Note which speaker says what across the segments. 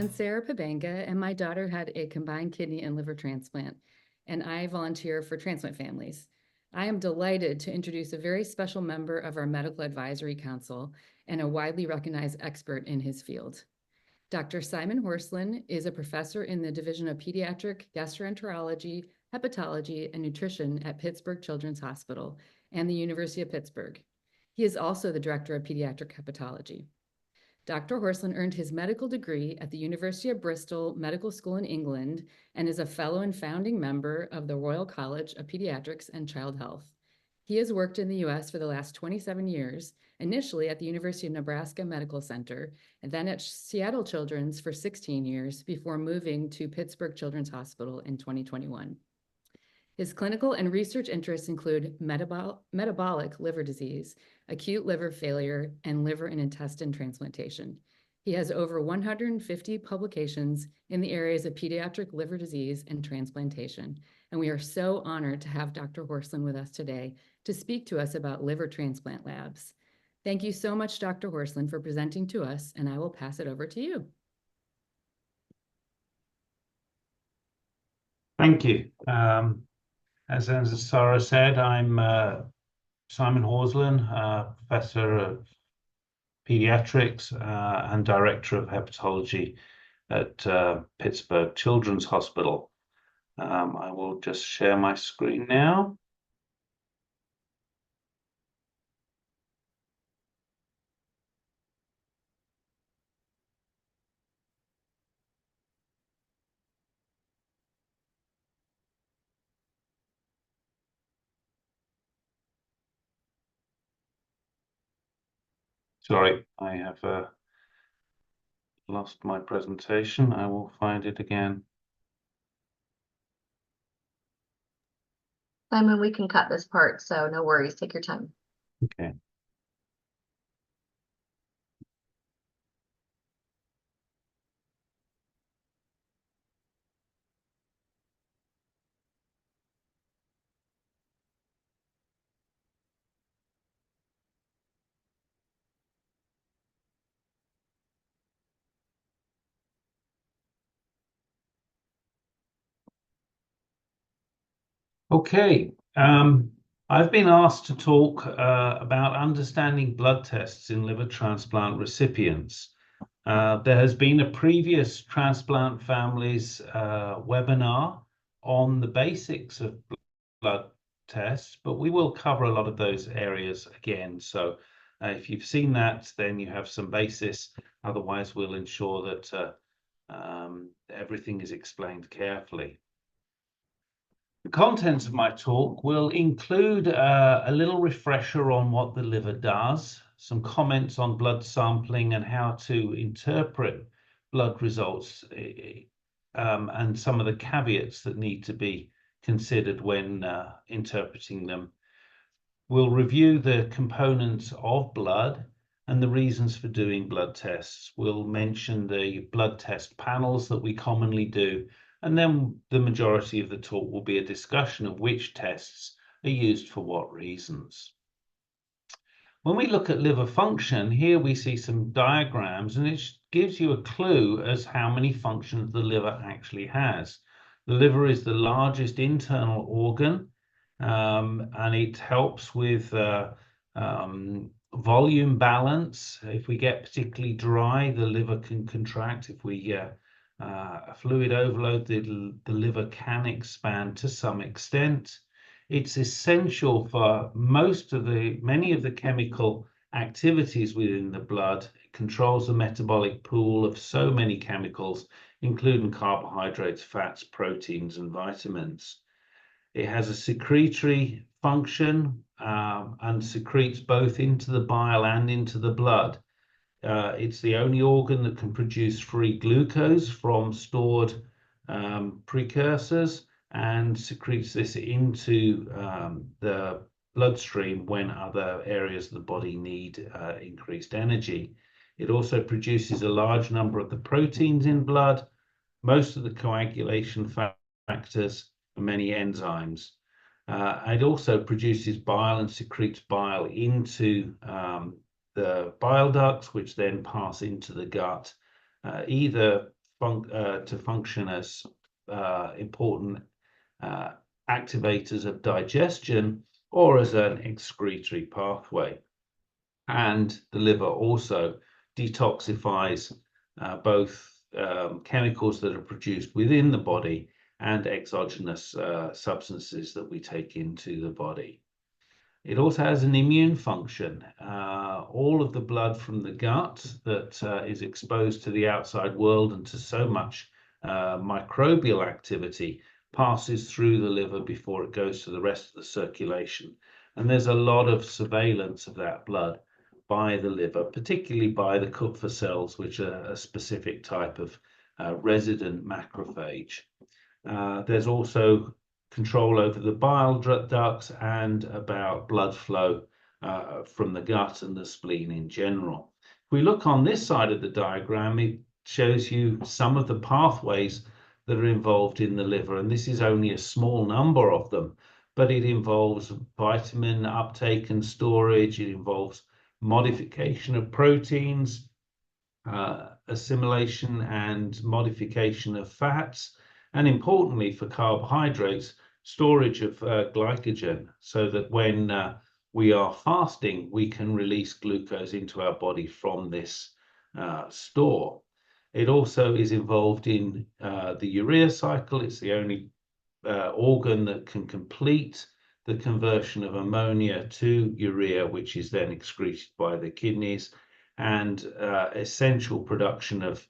Speaker 1: Ansara Piebenga, and my daughter had a combined kidney and liver transplant, and I volunteer for transplant families. I am delighted to introduce a very special member of our Medical Advisory Council and a widely recognized expert in his field. Dr. Simon Horslen is a professor in the Division of Pediatric Gastroenterology, Hepatology, and Nutrition at Pittsburgh Children's Hospital and the University of Pittsburgh. He is also the Director of Pediatric Hepatology. Dr. Horslen earned his medical degree at the University of Bristol Medical School in England and is a fellow and founding member of the Royal College of Pediatrics and Child Health. He has worked in the U.S. for the last 27 years, initially at the University of Nebraska Medical Center, and then at Seattle Children's for 16 years before moving to Pittsburgh Children's Hospital in 2021. His clinical and research interests include metabolic liver disease, acute liver failure, and liver and intestine transplantation. He has over 150 publications in the areas of pediatric liver disease and transplantation, and we are so honored to have Dr. Horslen with us today to speak to us about liver transplant labs. Thank you so much, Dr. Horslen, for presenting to us, and I will pass it over to you.
Speaker 2: Thank you. As Ansara said, I'm Simon Horslen, Professor of Pediatrics and Director of Hepatology at Pittsburgh Children's Hospital. I will just share my screen now. Sorry, I have lost my presentation. I will find it again.
Speaker 3: Simon, we can cut this part, so no worries. Take your time.
Speaker 2: Okay. Okay, I've been asked to talk about understanding blood tests in liver transplant recipients. There has been a previous transplant families webinar on the basics of blood tests, but we will cover a lot of those areas again. So if you've seen that, then you have some basis. Otherwise, we'll ensure that everything is explained carefully. The contents of my talk will include a little refresher on what the liver does, some comments on blood sampling and how to interpret blood results, and some of the caveats that need to be considered when interpreting them. We'll review the components of blood and the reasons for doing blood tests. We'll mention the blood test panels that we commonly do, and then the majority of the talk will be a discussion of which tests are used for what reasons. When we look at liver function, here we see some diagrams, and it gives you a clue as how many functions the liver actually has. The liver is the largest internal organ, and it helps with volume balance. If we get particularly dry, the liver can contract. If we fluid overload, the liver can expand to some extent. It's essential for many of the chemical activities within the blood. It controls the metabolic pool of so many chemicals, including carbohydrates, fats, proteins, and vitamins. It has a secretory function and secretes both into the bile and into the blood. It's the only organ that can produce free glucose from stored precursors and secretes this into the bloodstream when other areas of the body need increased energy. It also produces a large number of the proteins in blood, most of the coagulation factors, and many enzymes. It also produces bile and secretes bile into the bile ducts, which then pass into the gut, either to function as important activators of digestion or as an excretory pathway. And the liver also detoxifies both chemicals that are produced within the body and exogenous substances that we take into the body. It also has an immune function. All of the blood from the gut that is exposed to the outside world and to so much microbial activity passes through the liver before it goes to the rest of the circulation. And there's a lot of surveillance of that blood by the liver, particularly by the Kupffer cells, which are a specific type of resident macrophage. There's also control over the bile ducts and about blood flow from the gut and the spleen in general. If we look on this side of the diagram, it shows you some of the pathways that are involved in the liver, and this is only a small number of them, but it involves vitamin uptake and storage. It involves modification of proteins, assimilation and modification of fats, and importantly for carbohydrates, storage of glycogen, so that when we are fasting, we can release glucose into our body from this store. It also is involved in the urea cycle. It's the only organ that can complete the conversion of ammonia to urea, which is then excreted by the kidneys, and essential production of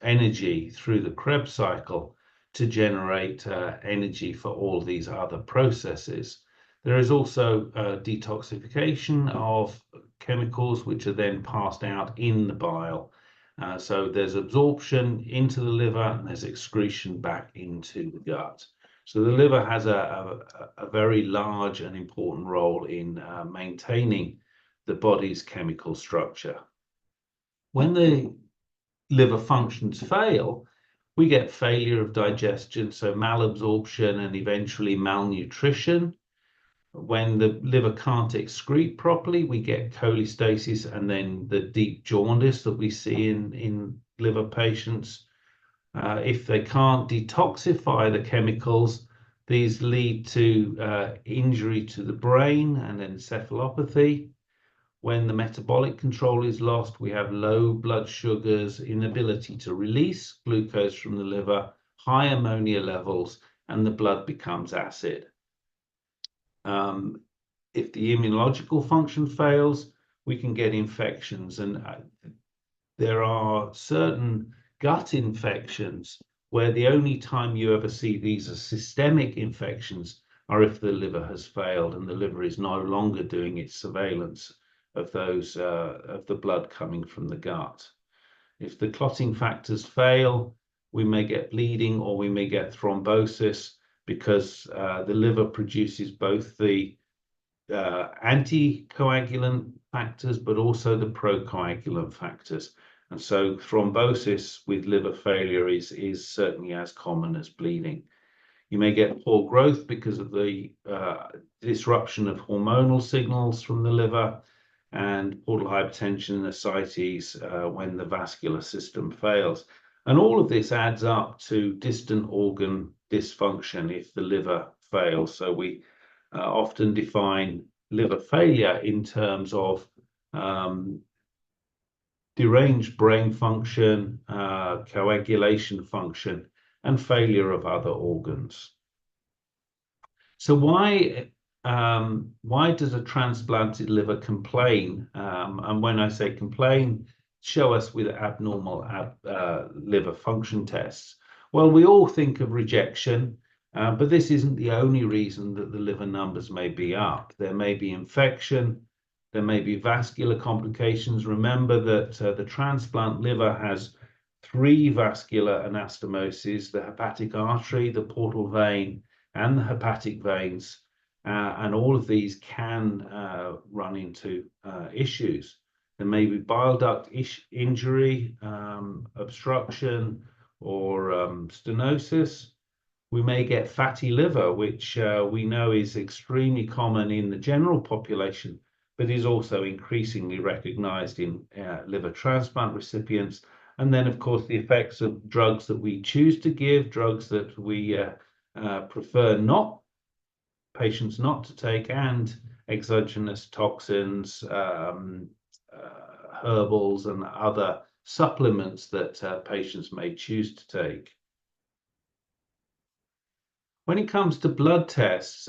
Speaker 2: energy through the Krebs cycle to generate energy for all these other processes. There is also detoxification of chemicals which are then passed out in the bile. So there's absorption into the liver and there's excretion back into the gut. So the liver has a very large and important role in maintaining the body's chemical structure. When the liver functions fail, we get failure of digestion, so malabsorption and eventually malnutrition. When the liver can't excrete properly, we get cholestasis and then the deep jaundice that we see in liver patients. If they can't detoxify the chemicals, these lead to injury to the brain and encephalopathy. When the metabolic control is lost, we have low blood sugars, inability to release glucose from the liver, high ammonia levels, and the blood becomes acid. If the immunological function fails, we can get infections, and there are certain gut infections where the only time you ever see these as systemic infections are if the liver has failed and the liver is no longer doing its surveillance of those of the blood coming from the gut. If the clotting factors fail, we may get bleeding or we may get thrombosis because the liver produces both the anticoagulant factors but also the procoagulant factors. And so thrombosis with liver failure is certainly as common as bleeding. You may get poor growth because of the disruption of hormonal signals from the liver, and portal hypertension and ascites when the vascular system fails. And all of this adds up to distant organ dysfunction if the liver fails. So we often define liver failure in terms of deranged brain function, coagulation function, and failure of other organs. So why does a transplanted liver complain? And when I say complain, show us with abnormal liver function tests. Well, we all think of rejection, but this isn't the only reason that the liver numbers may be up. There may be infection, there may be vascular complications. Remember that the transplant liver has 3 vascular anastomoses: the hepatic artery, the portal vein, and the hepatic veins. And all of these can run into issues. There may be bile duct injury, obstruction, or stenosis. We may get fatty liver, which we know is extremely common in the general population, but is also increasingly recognized in liver transplant recipients. And then, of course, the effects of drugs that we choose to give, drugs that we prefer patients not to take, and exogenous toxins, herbals, and other supplements that patients may choose to take. When it comes to blood tests,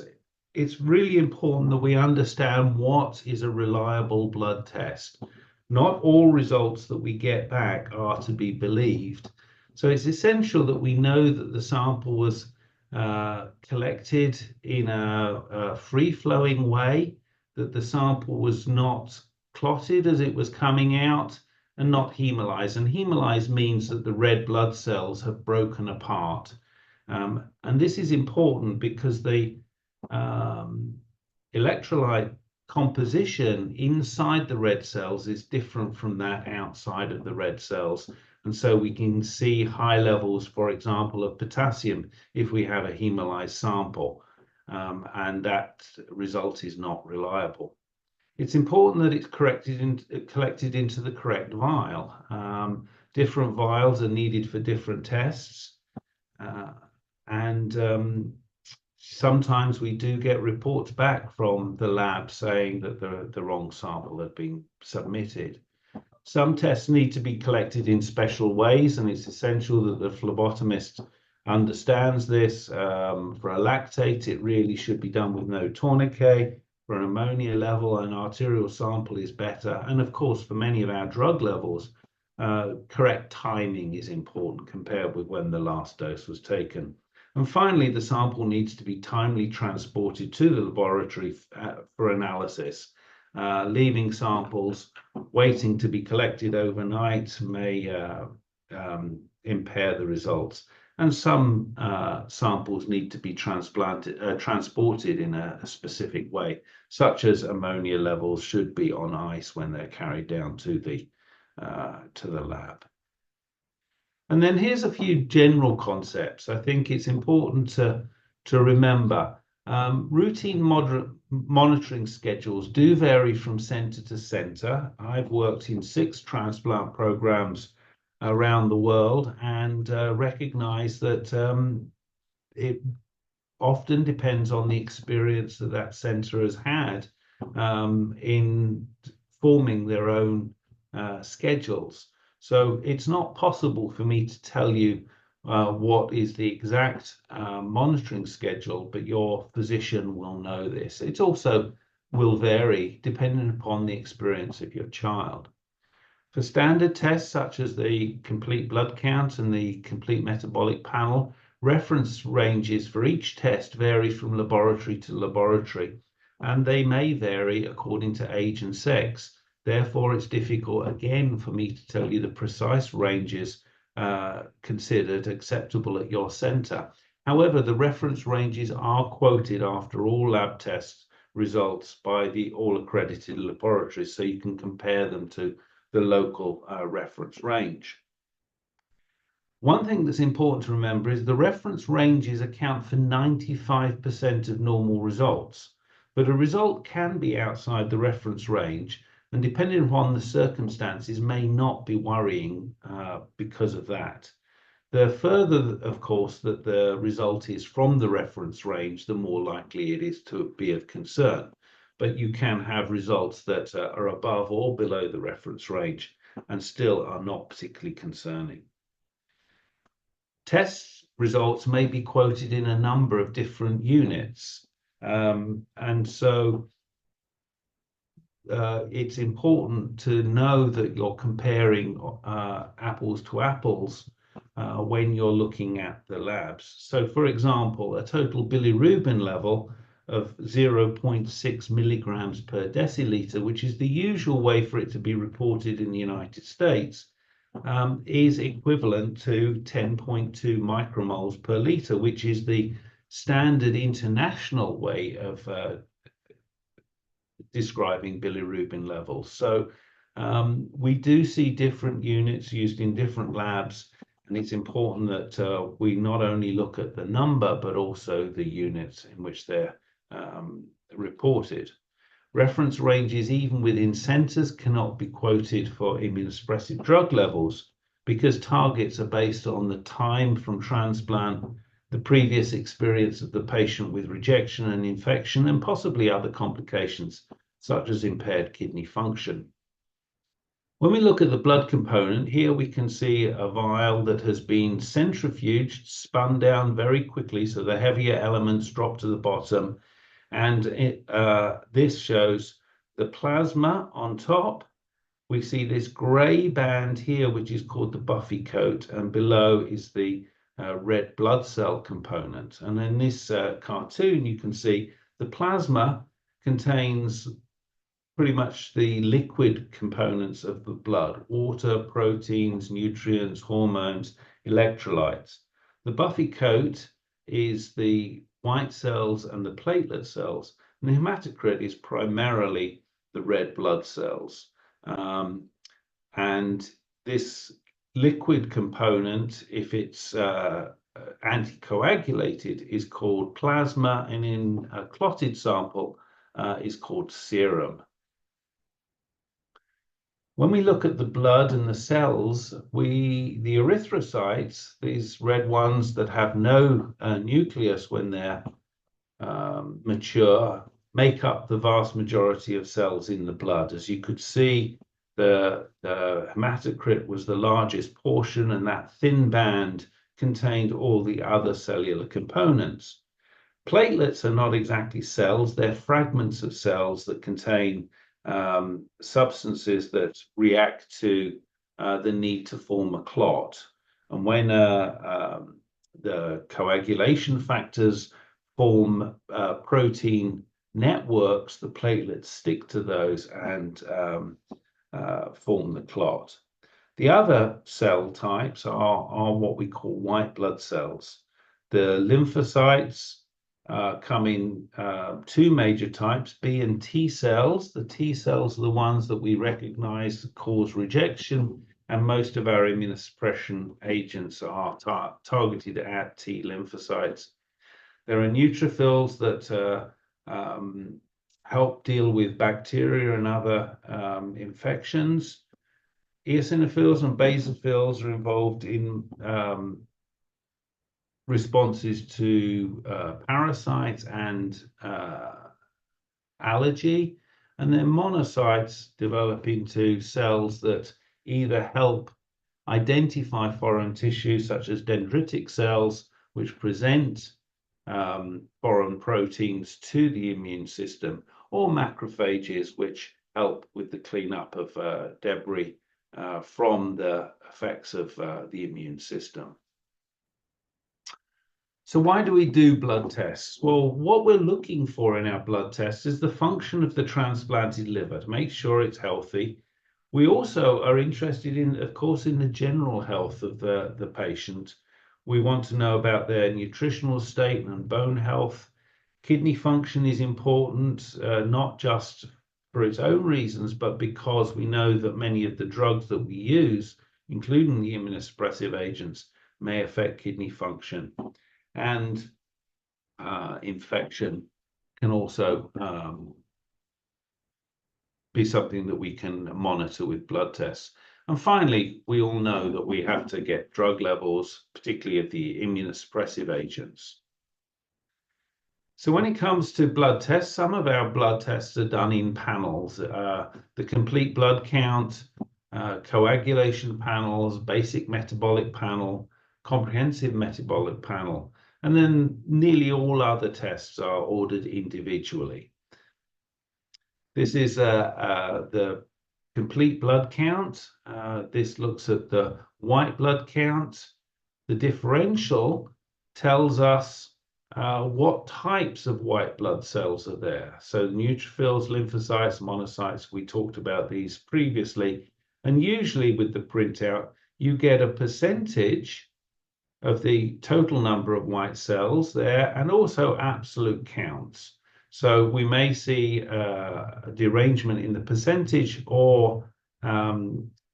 Speaker 2: it's really important that we understand what is a reliable blood test. Not all results that we get back are to be believed. So it's essential that we know that the sample was collected in a free-flowing way, that the sample was not clotted as it was coming out, and not hemolyzed. And hemolyzed means that the red blood cells have broken apart. And this is important because the electrolyte composition inside the red cells is different from that outside of the red cells. And so we can see high levels, for example, of potassium if we have a hemolyzed sample, and that result is not reliable. It's important that it's collected into the correct vial. Different vials are needed for different tests, and sometimes we do get reports back from the lab saying that the wrong sample had been submitted. Some tests need to be collected in special ways, and it's essential that the phlebotomist understands this. For a lactate, it really should be done with no tourniquet. For an ammonia level, an arterial sample is better. And of course, for many of our drug levels, correct timing is important compared with when the last dose was taken. And finally, the sample needs to be timely transported to the laboratory for analysis. Leaving samples waiting to be collected overnight may impair the results. And some samples need to be transported in a specific way, such as ammonia levels should be on ice when they're carried down to the lab. And then here's a few general concepts. I think it's important to remember. Routine monitoring schedules do vary from center to center. I've worked in 6 transplant programs around the world and recognize that it often depends on the experience that that center has had in forming their own schedules. So it's not possible for me to tell you what is the exact monitoring schedule, but your physician will know this. It also will vary depending upon the experience of your child. For standard tests such as the complete blood count and the complete metabolic panel, reference ranges for each test vary from laboratory to laboratory, and they may vary according to age and sex. Therefore, it's difficult, again, for me to tell you the precise ranges considered acceptable at your center. However, the reference ranges are quoted after all lab test results by the all-accredited laboratories, so you can compare them to the local reference range. One thing that's important to remember is the reference ranges account for 95% of normal results, but a result can be outside the reference range, and depending upon the circumstances may not be worrying because of that. The further, of course, that the result is from the reference range, the more likely it is to be of concern. But you can have results that are above or below the reference range and still are not particularly concerning. Test results may be quoted in a number of different units. And so it's important to know that you're comparing apples to apples when you're looking at the labs. So, for example, a total bilirubin level of 0.6 milligrams per deciliter, which is the usual way for it to be reported in the United States, is equivalent to 10.2 micromoles per liter, which is the standard international way of describing bilirubin levels. So we do see different units used in different labs, and it's important that we not only look at the number, but also the units in which they're reported. Reference ranges, even within centers, cannot be quoted for immunosuppressive drug levels because targets are based on the time from transplant, the previous experience of the patient with rejection and infection, and possibly other complications such as impaired kidney function. When we look at the blood component, here we can see a vial that has been centrifuged, spun down very quickly, so the heavier elements drop to the bottom, and this shows the plasma on top. We see this grey band here, which is called the buffy coat, and below is the red blood cell component. And in this cartoon, you can see the plasma contains pretty much the liquid components of the blood: water, proteins, nutrients, hormones, electrolytes. The buffy coat is the white cells and the platelet cells, and the hematocrit is primarily the red blood cells. And this liquid component, if it's anticoagulated, is called plasma, and in a clotted sample is called serum. When we look at the blood and the cells, the erythrocytes, these red ones that have no nucleus when they're mature, make up the vast majority of cells in the blood. As you could see, the hematocrit was the largest portion, and that thin band contained all the other cellular components. Platelets are not exactly cells, they're fragments of cells that contain substances that react to the need to form a clot. And when the coagulation factors form protein networks, the platelets stick to those and form the clot. The other cell types are what we call white blood cells. The lymphocytes come in two major types, B and T cells. The T cells are the ones that we recognize cause rejection, and most of our immunosuppression agents are targeted at T lymphocytes. There are neutrophils that help deal with bacteria and other infections. Eosinophils and basophils are involved in responses to parasites and allergy, and then monocytes develop into cells that either help identify foreign tissue, such as dendritic cells, which present foreign proteins to the immune system, or macrophages, which help with the cleanup of debris from the effects of the immune system. So why do we do blood tests? Well, what we're looking for in our blood tests is the function of the transplanted liver, to make sure it's healthy. We also are interested in, of course, in the general health of the patient. We want to know about their nutritional state and bone health. Kidney function is important, not just for its own reasons, but because we know that many of the drugs that we use, including the immunosuppressive agents, may affect kidney function. And infection can also be something that we can monitor with blood tests. And finally, we all know that we have to get drug levels, particularly of the immunosuppressive agents. So when it comes to blood tests, some of our blood tests are done in panels. The complete blood count, coagulation panels, basic metabolic panel, comprehensive metabolic panel, and then nearly all other tests are ordered individually. This is the complete blood count. This looks at the white blood count. The differential tells us what types of white blood cells are there. So neutrophils, lymphocytes, monocytes, we talked about these previously. And usually with the printout, you get a percentage of the total number of white cells there, and also absolute counts. So we may see a derangement in the percentage, or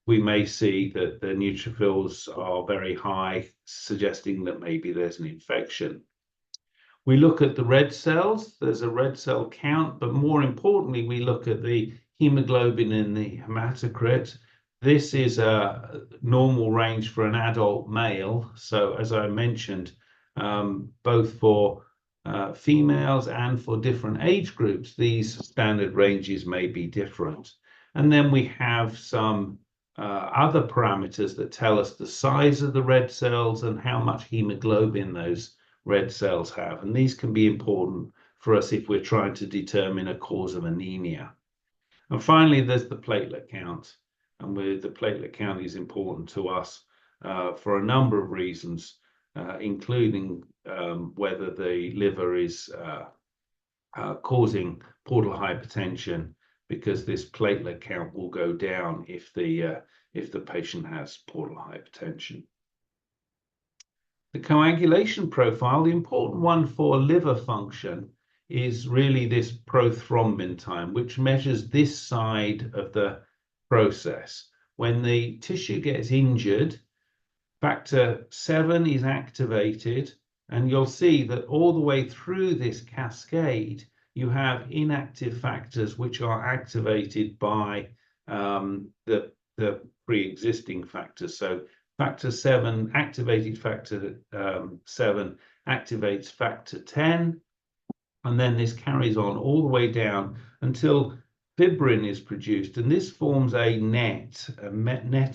Speaker 2: we may see that the neutrophils are very high, suggesting that maybe there's an infection. We look at the red cells. There's a red cell count, but more importantly, we look at the hemoglobin in the hematocrit. this is a normal range for an adult male. So as I mentioned, both for females and for different age groups, these standard ranges may be different. And then we have some other parameters that tell us the size of the red cells and how much hemoglobin those red cells have. And these can be important for us if we're trying to determine a cause of anemia. And finally, there's the platelet count. And the platelet count is important to us for a number of reasons, including whether the liver is causing portal hypertension, because this platelet count will go down if the patient has portal hypertension. The coagulation profile, the important one for liver function, is really this prothrombin time, which measures this side of the process. When the tissue gets injured, factor 7 is activated, and you'll see that all the way through this cascade, you have inactive factors which are activated by the pre-existing factors. So factor 7, activated factor 7 activates factor 10, and then this carries on all the way down until fibrin is produced, and this forms a net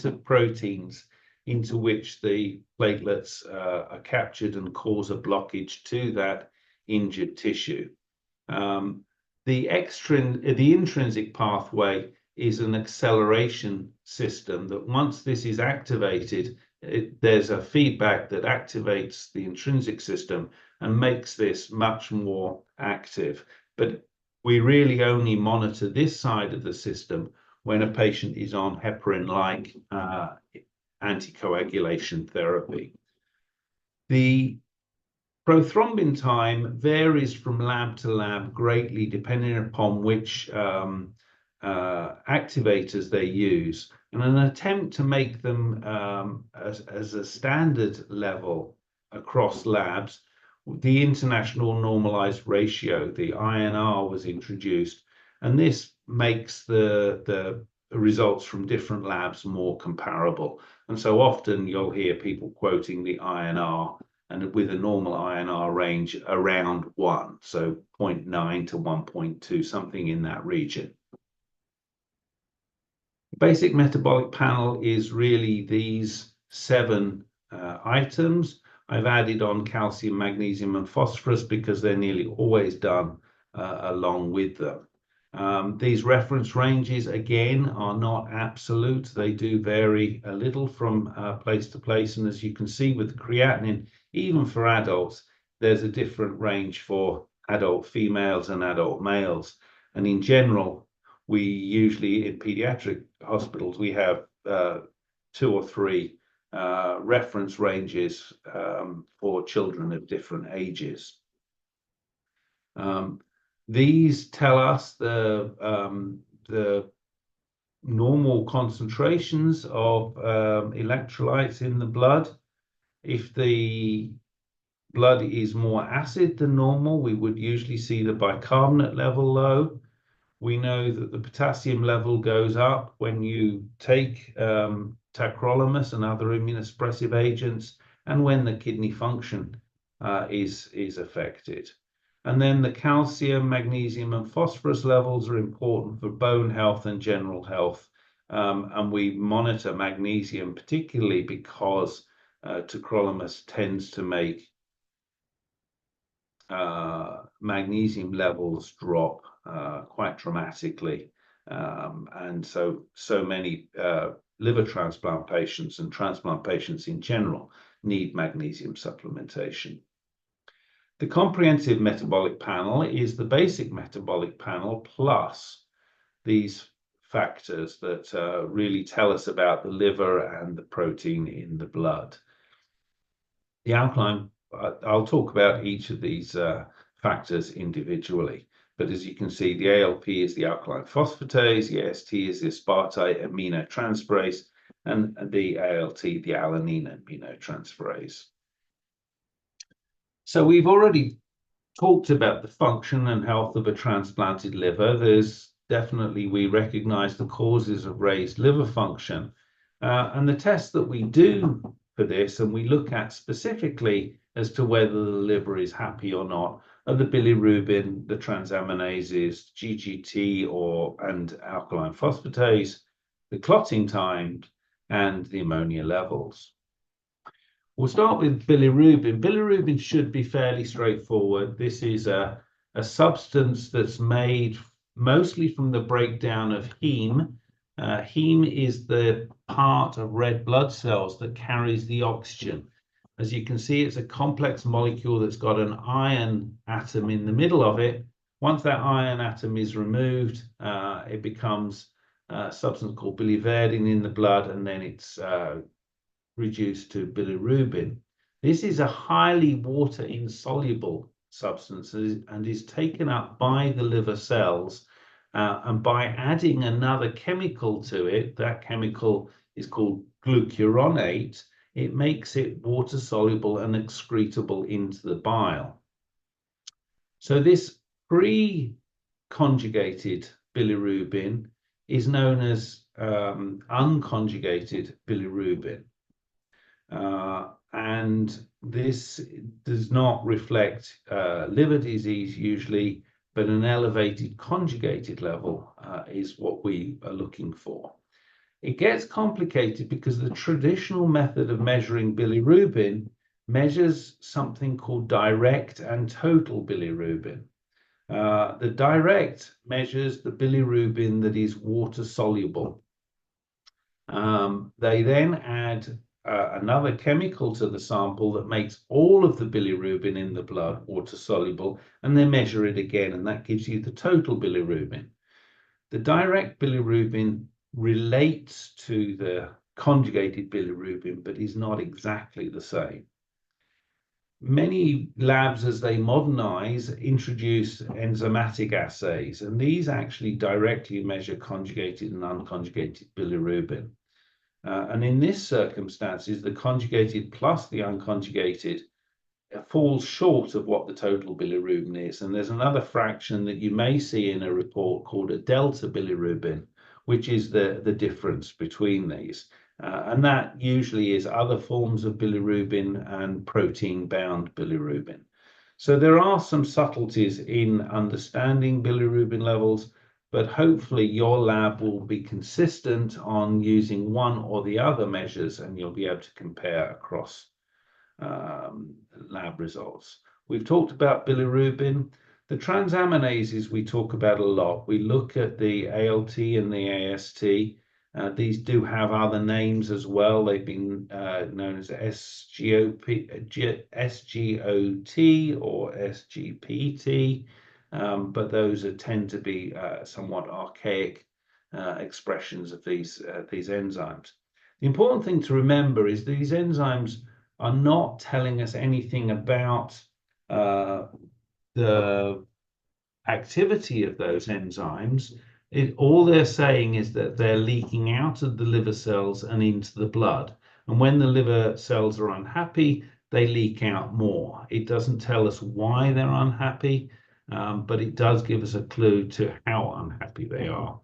Speaker 2: of proteins into which the platelets are captured and cause a blockage to that injured tissue. The intrinsic pathway is an acceleration system that once this is activated, there's a feedback that activates the intrinsic system and makes this much more active. But we really only monitor this side of the system when a patient is on heparin-like anticoagulation therapy. The prothrombin time varies from lab to lab greatly depending upon which activators they use. And an attempt to make them as a standard level across labs, the International Normalized Ratio, the INR, was introduced, and this makes the results from different labs more comparable. And so often you'll hear people quoting the INR, and with a normal INR range around 1, so 0.9 to 1.2, something in that region. The basic metabolic panel is really these 7 items. I've added on calcium, magnesium, and phosphorus because they're nearly always done along with them. These reference ranges, again, are not absolute. They do vary a little from place to place. And as you can see with the creatinine, even for adults, there's a different range for adult females and adult males. And in general, we usually, in pediatric hospitals, we have 2 or 3 reference ranges for children of different ages. These tell us the normal concentrations of electrolytes in the blood. If the blood is more acid than normal, we would usually see the bicarbonate level low. We know that the potassium level goes up when you take tacrolimus and other immunosuppressive agents, and when the kidney function is affected. And then the calcium, magnesium, and phosphorus levels are important for bone health and general health. And we monitor magnesium particularly because tacrolimus tends to make magnesium levels drop quite dramatically. And so many liver transplant patients and transplant patients in general need magnesium supplementation. The comprehensive metabolic panel is the basic metabolic panel plus these factors that really tell us about the liver and the protein in the blood. The alkaline, I'll talk about each of these factors individually, but as you can see, the ALP is the alkaline phosphatase, the AST is the aspartate aminotransferase, and the ALT, the alanine aminotransferase. So we've already talked about the function and health of a transplanted liver. There's definitely we recognize the causes of raised liver function. And the tests that we do for this, and we look at specifically as to whether the liver is happy or not, are the bilirubin, the transaminases, GGT and alkaline phosphatase, the clotting time, and the ammonia levels. We'll start with bilirubin. Bilirubin should be fairly straightforward. This is a substance that's made mostly from the breakdown of heme. Heme is the part of red blood cells that carries the oxygen. As you can see, it's a complex molecule that's got an iron atom in the middle of it. Once that iron atom is removed, it becomes a substance called biliverdin in the blood, and then it's reduced to bilirubin. This is a highly water insoluble substance and is taken up by the liver cells, and by adding another chemical to it, that chemical is called glucuronate, it makes it water soluble and excretable into the bile. So this pre-conjugated bilirubin is known as unconjugated bilirubin. And this does not reflect liver disease usually, but an elevated conjugated level is what we are looking for. It gets complicated because the traditional method of measuring bilirubin measures something called direct and total bilirubin. The direct measures the bilirubin that is water soluble. They then add another chemical to the sample that makes all of the bilirubin in the blood water soluble, and they measure it again, and that gives you the total bilirubin. The direct bilirubin relates to the conjugated bilirubin, but is not exactly the same. Many labs, as they modernize, introduce enzymatic assays, and these actually directly measure conjugated and unconjugated bilirubin. And in this circumstances, the conjugated plus the unconjugated falls short of what the total bilirubin is. And there's another fraction that you may see in a report called a delta bilirubin, which is the difference between these. And that usually is other forms of bilirubin and protein-bound bilirubin. So there are some subtleties in understanding bilirubin levels, but hopefully your lab will be consistent on using one or the other measures, and you'll be able to compare across lab results. We've talked about bilirubin. The transaminases we talk about a lot. We look at the ALT and the AST. These do have other names as well. They've been known as SGOT or SGPT, but those tend to be somewhat archaic expressions of these enzymes. The important thing to remember is these enzymes are not telling us anything about the activity of those enzymes. All they're saying is that they're leaking out of the liver cells and into the blood. And when the liver cells are unhappy, they leak out more. It doesn't tell us why they're unhappy, but it does give us a clue to how unhappy they are.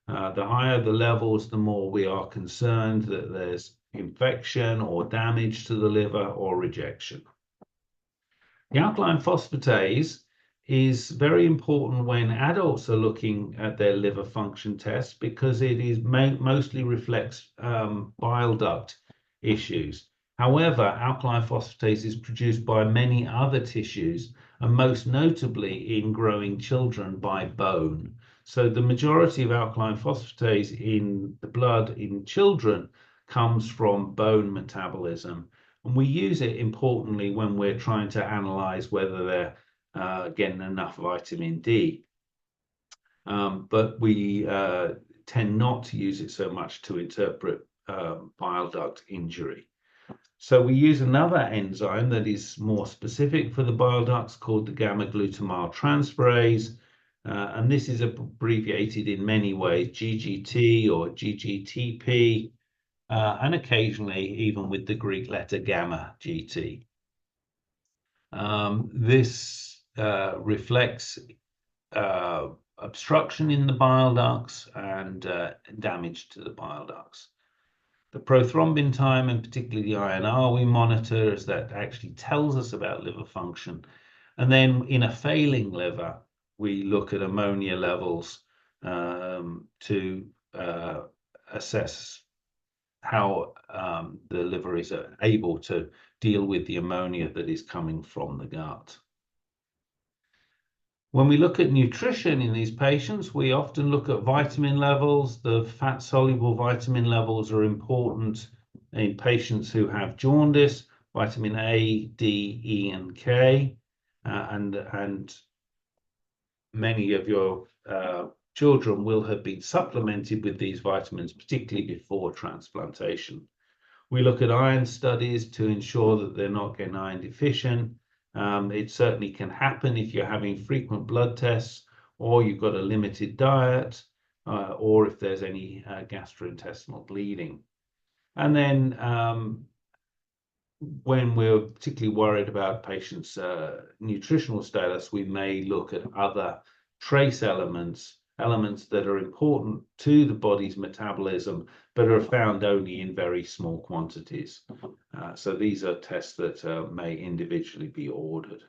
Speaker 2: The higher the levels, the more we are concerned that there's infection or damage to the liver or rejection. The alkaline phosphatase is very important when adults are looking at their liver function tests because it is mostly reflects bile duct issues. However, alkaline phosphatase is produced by many other tissues, and most notably in growing children by bone. So the majority of alkaline phosphatase in the blood in children comes from bone metabolism. And we use it importantly when we're trying to analyze whether they're getting enough vitamin D. But we tend not to use it so much to interpret bile duct injury. So we use another enzyme that is more specific for the bile ducts called the gamma glutamyl transferase. And this is abbreviated in many ways, GGT or GGTP, and occasionally even with the Greek letter gamma GT. This reflects obstruction in the bile ducts and damage to the bile ducts. The prothrombin time, and particularly the INR, we monitor, as that actually tells us about liver function. And then in a failing liver, we look at ammonia levels to assess how the liver is able to deal with the ammonia that is coming from the gut. When we look at nutrition in these patients, we often look at vitamin levels. The fat-soluble vitamin levels are important in patients who have jaundice, vitamin A, D, E, and K, and many of your children will have been supplemented with these vitamins, particularly before transplantation. We look at iron studies to ensure that they're not getting iron deficient. It certainly can happen if you're having frequent blood tests, or you've got a limited diet, or if there's any gastrointestinal bleeding. And then when we're particularly worried about patients' nutritional status, we may look at other trace elements that are important to the body's metabolism, but are found only in very small quantities. So these are tests that may individually be ordered.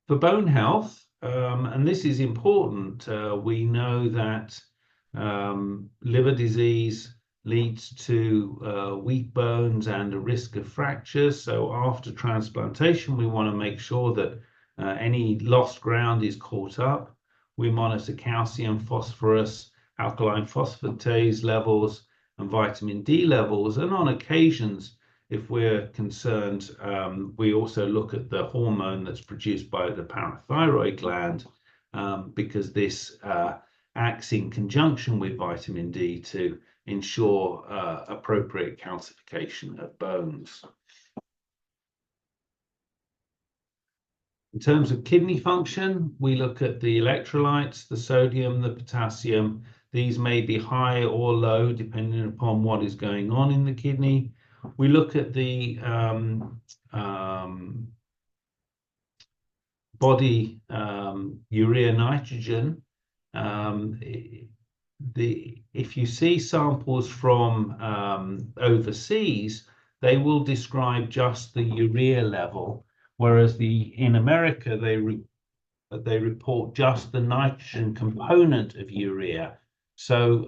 Speaker 2: For bone health, and this is important, we know that liver disease leads to weak bones and a risk of fractures. So after transplantation, we want to make sure that any lost ground is caught up. We monitor calcium, phosphorus, alkaline phosphatase levels, and vitamin D levels. And on occasions, if we're concerned, we also look at the hormone that's produced by the parathyroid gland, because this acts in conjunction with vitamin D to ensure appropriate calcification of bones. In terms of kidney function, we look at the electrolytes, the sodium, the potassium. These may be high or low depending upon what is going on in the kidney. We look at the body urea nitrogen. If you see samples from overseas, they will describe just the urea level, whereas in America they report just the nitrogen component of urea. So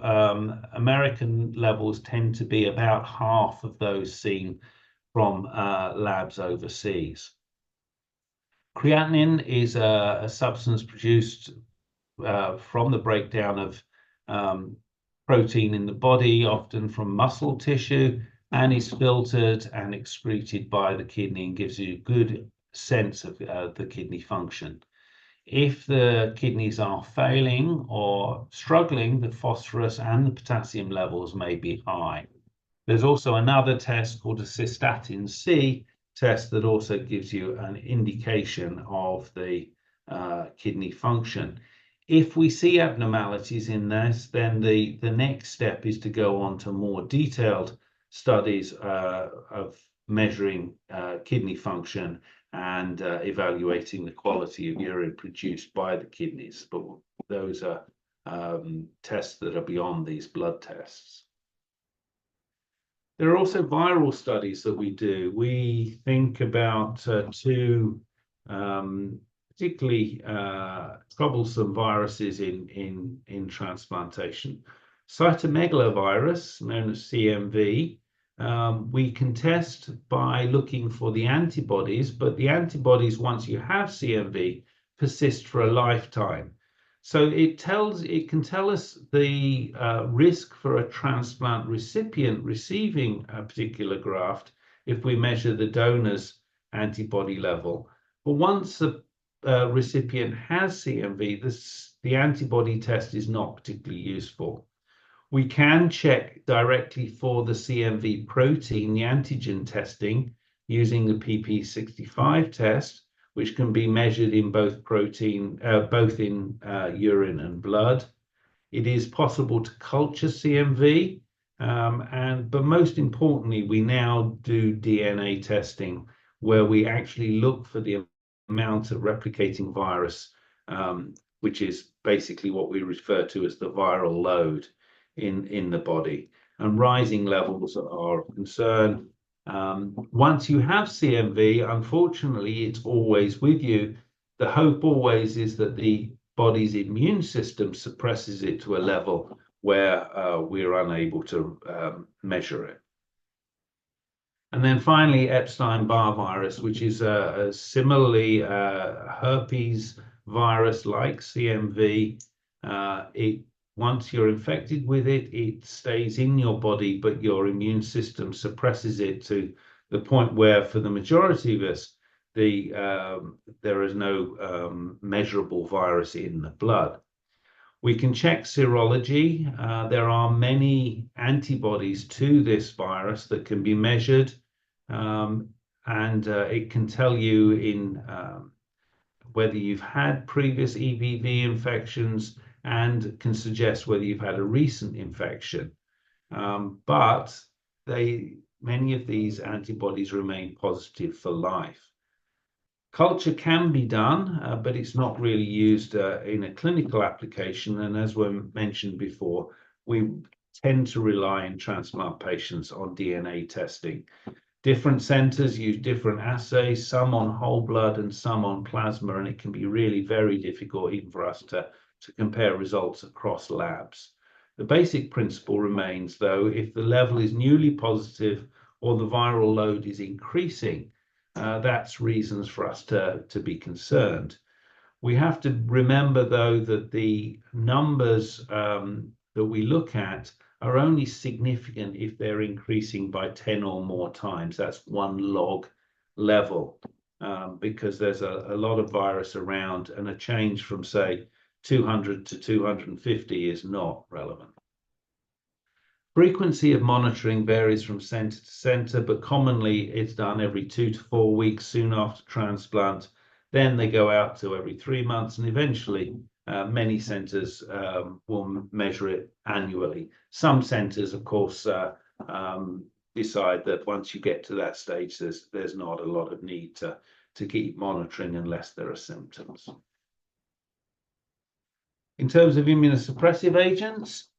Speaker 2: American levels tend to be about half of those seen from labs overseas. Creatinine is a substance produced from the breakdown of protein in the body, often from muscle tissue, and is filtered and excreted by the kidney and gives you a good sense of the kidney function. If the kidneys are failing or struggling, the phosphorus and the potassium levels may be high. There's also another test called a cystatin C test that also gives you an indication of the kidney function. If we see abnormalities in this, then the next step is to go on to more detailed studies of measuring kidney function and evaluating the quality of urine produced by the kidneys. But those are tests that are beyond these blood tests. There are also viral studies that we do. We think about two particularly troublesome viruses in transplantation. Cytomegalovirus, known as CMV, we can test by looking for the antibodies, but the antibodies, once you have CMV, persist for a lifetime. So it can tell us the risk for a transplant recipient receiving a particular graft if we measure the donor's antibody level. But once the recipient has CMV, the antibody test is not particularly useful. We can check directly for the CMV protein, the antigen testing, using the PP65 test, which can be measured in both in urine and blood. It is possible to culture CMV, but most importantly, we now do DNA testing, where we actually look for the amount of replicating virus which is basically what we refer to as the viral load in the body. And rising levels are a concern. Once you have CMV, unfortunately, it's always with you. The hope always is that the body's immune system suppresses it to a level where we're unable to measure it. And then finally, Epstein-Barr virus, which is a similarly herpes virus like CMV. Once you're infected with it, it stays in your body, but your immune system suppresses it to the point where, for the majority of us, there is no measurable virus in the blood. We can check serology. There are many antibodies to this virus that can be measured, and it can tell you in whether you've had previous EBV infections and can suggest whether you've had a recent infection. But many of these antibodies remain positive for life. Culture can be done, but it's not really used in a clinical application. And as we mentioned before, we tend to rely in transplant patients on DNA testing. Different centers use different assays, some on whole blood and some on plasma, and it can be really very difficult even for us to compare results across labs. The basic principle remains, though, if the level is newly positive or the viral load is increasing, that's reasons for us to be concerned. We have to remember, though, that the numbers that we look at are only significant if they're increasing by 10 or more times. That's 1 log level, because there's a lot of virus around, and a change from, say, 200 to 250 is not relevant. Frequency of monitoring varies from center to center, but commonly it's done every 2 to 4 weeks soon after transplant. Then they go out to every 3 months, and eventually many centers will measure it annually. Some centers, of course, decide that once you get to that stage, there's not a lot of need to keep monitoring unless there are symptoms. In terms of immunosuppressive agents,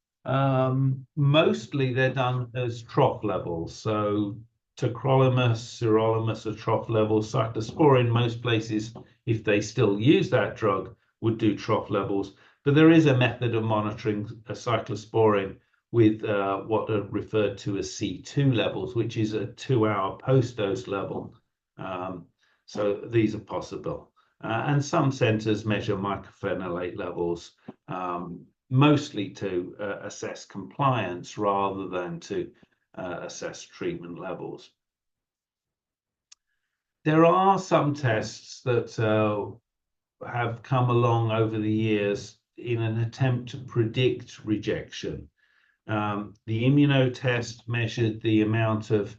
Speaker 2: mostly they're done as trough levels. So tacrolimus, sirolimus are trough levels. Cyclosporin, most places, if they still use that drug, would do trough levels. But there is a method of monitoring a cyclosporin with what are referred to as C2 levels, which is a 2-hour post-dose level. So these are possible. And some centers measure mycophenolate levels, mostly to assess compliance rather than to assess treatment levels. There are some tests that have come along over the years in an attempt to predict rejection. The immunotest measured the amount of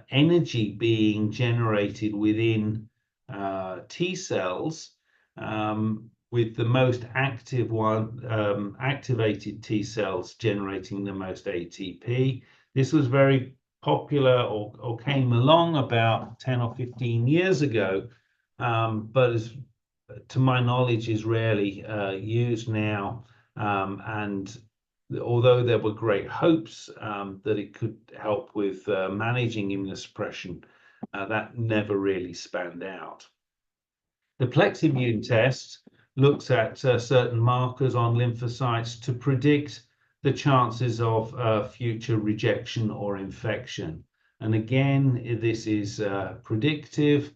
Speaker 2: energy being generated within T cells, with the most active one, activated T cells generating the most ATP. This was very popular or came along about 10 or 15 years ago, but to my knowledge is rarely used now. And although there were great hopes that it could help with managing immunosuppression, that never really spanned out. The Pleximmune test looks at certain markers on lymphocytes to predict the chances of future rejection or infection. And again, this is predictive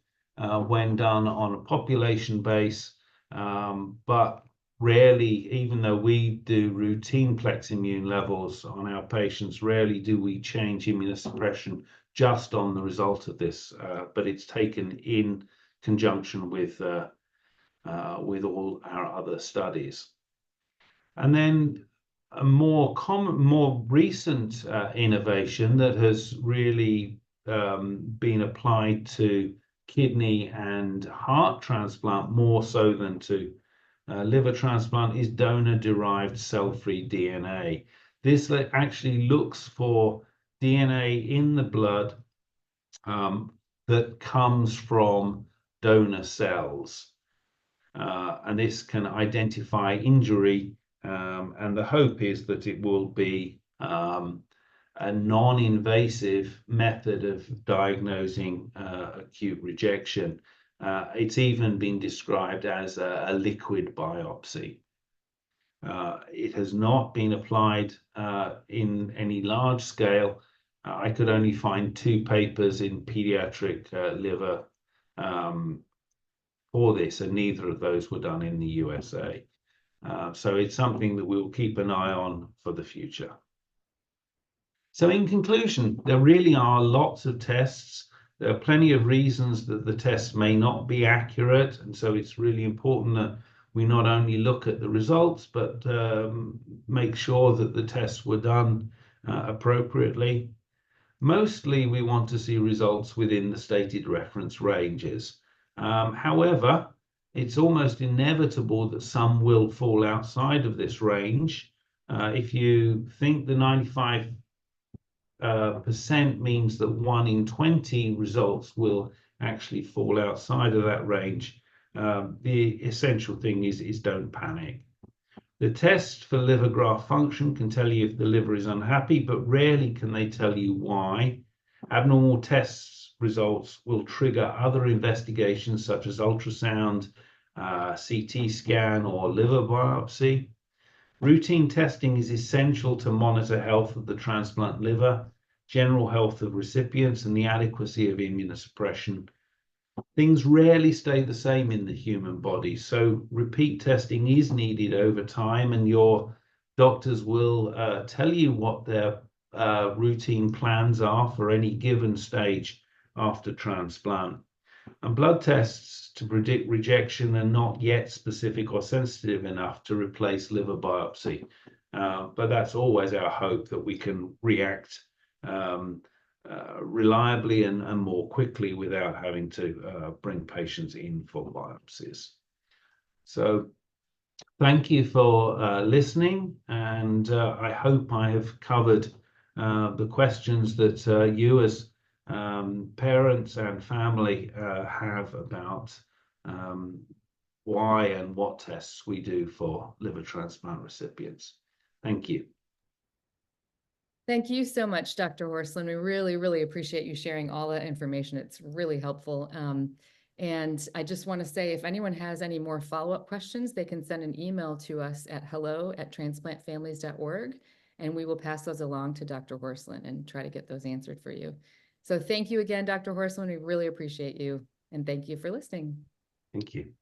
Speaker 2: when done on a population base, but rarely, even though we do routine Pleximmune levels on our patients, rarely do we change immunosuppression just on the result of this, but it's taken in conjunction with all our other studies. And then a more recent innovation that has really been applied to kidney and heart transplant more so than to liver transplant is donor-derived cell-free DNA. This actually looks for DNA in the blood that comes from donor cells. and this can identify injury, and the hope is that it will be a non-invasive method of diagnosing acute rejection. It's even been described as a liquid biopsy. It has not been applied in any large scale. I could only find 2 papers in pediatric liver for this, and neither of those were done in the USA. So it's something that we'll keep an eye on for the future. So in conclusion, there really are lots of tests. There are plenty of reasons that the tests may not be accurate, and so it's really important that we not only look at the results, but make sure that the tests were done appropriately. Mostly, we want to see results within the stated reference ranges. However, it's almost inevitable that some will fall outside of this range. If you think the 95% means that 1 in 20 results will actually fall outside of that range, the essential thing is don't panic. The test for liver graft function can tell you if the liver is unhappy, but rarely can they tell you why. Abnormal test results will trigger other investigations such as ultrasound, CT scan, or liver biopsy. Routine testing is essential to monitor health of the transplant liver, general health of recipients, and the adequacy of immunosuppression. Things rarely stay the same in the human body, so repeat testing is needed over time, and your doctors will tell you what their routine plans are for any given stage after transplant. And blood tests to predict rejection are not yet specific or sensitive enough to replace liver biopsy, but that's always our hope, that we can react reliably and more quickly without having to bring patients in for biopsies. So thank you for listening, and I hope I have covered the questions that you as parents and family have about why and what tests we do for liver transplant recipients. Thank you.
Speaker 1: Thank you so much, Dr. Horslen. We really, really appreciate you sharing all that information. It's really helpful. And I just want to say, if anyone has any more follow-up questions, they can send an email to us at hello@transplantfamilies.org, and we will pass those along to Dr. Horslen and try to get those answered for you. So thank you again, Dr. Horslen. We really appreciate you, and thank you for listening.
Speaker 2: Thank you.